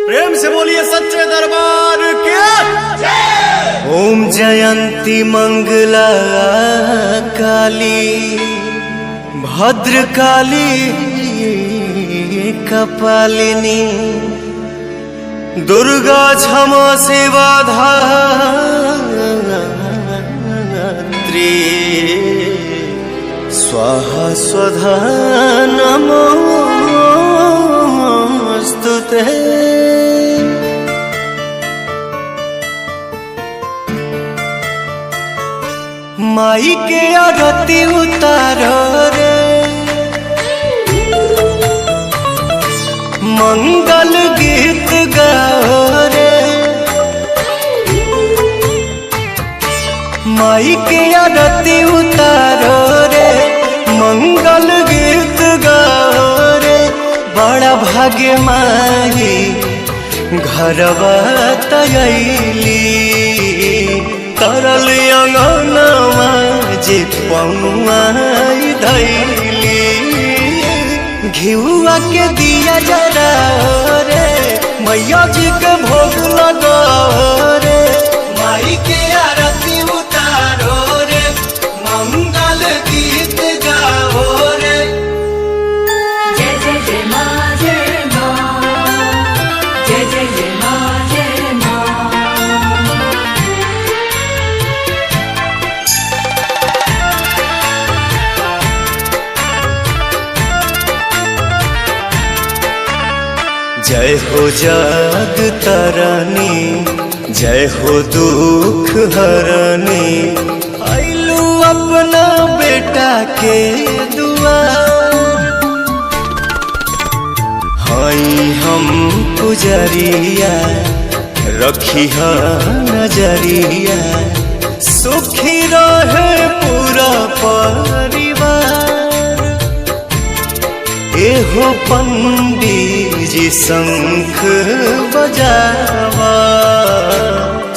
प्रेम से बोलिए सच्चे दरबार के। ओम जयंती मंगला काली भद्र काली कपालिनी दुर्गा क्षमा सेवा धात्री स्वाहा स्वधा नमोस्तुते। माई के आरती उतारो रे मंगल गीत गाओ रे। माई के आरती उतारो रे मंगल गीत गाओ रे। बड़ा भाग्य माई घरवा तयली तरल अंगनवा जे पौआई धैली। घिउआ के दिया जरा रे मैया जी के भोग लगाओ रे। माई के आरती उतारो रे मंगल गीत गाओ रे। जय जय जय माँ जय माँ जय जय जय माँ जय माँ। जय हो जग तरनी जय हो दुख हरनी। आइलू अपना बेटा के दुआर हई हम पुजरिया रखी नजरिया। सुखी रहे पूरा परिवार एहो पंडित जी शंख बजावा।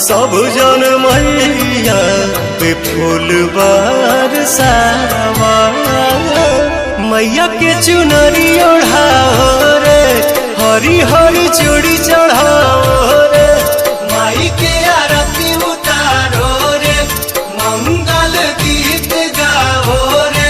सब जन मैया पे फूल बरसावा। मैया के चुनरी ओढ़ाओ रे हरी हरी चूड़ी चढ़ाओ रे। माई के आरती उतारो रे मंगल गीत गाओ रे।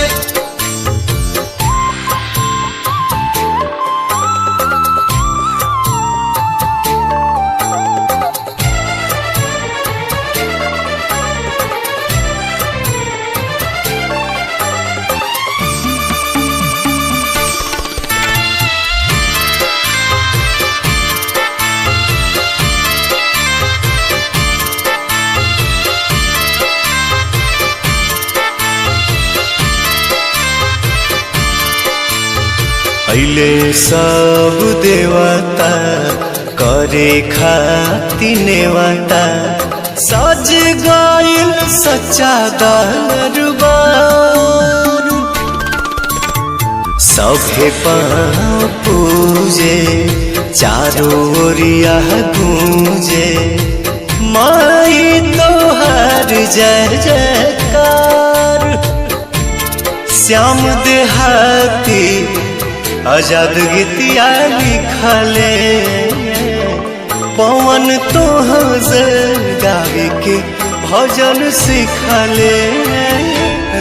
अइले सब देवता करे खाती नेवता। सज गइल सच्चा दरबार सभे पाँव पूजे चारों ओरिया गूंजे। माई तोहार जय जयकार श्याम देहाती आजाद गीतिया लिखले। पवन तोहर गावे के भजन सिखले।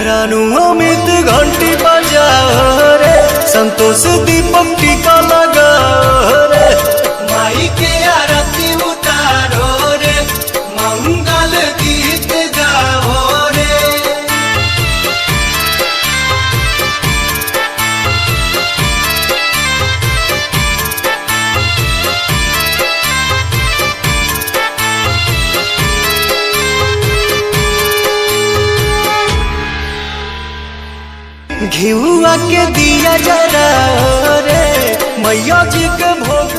रानू अमित घंटी बजाओ रे संतोष दीपक टीका लगाओ रे। माई के आरती उतारो रे मंगल गीत गाओ रे। घिउआ के दिया जरा रे मैया जी के भोग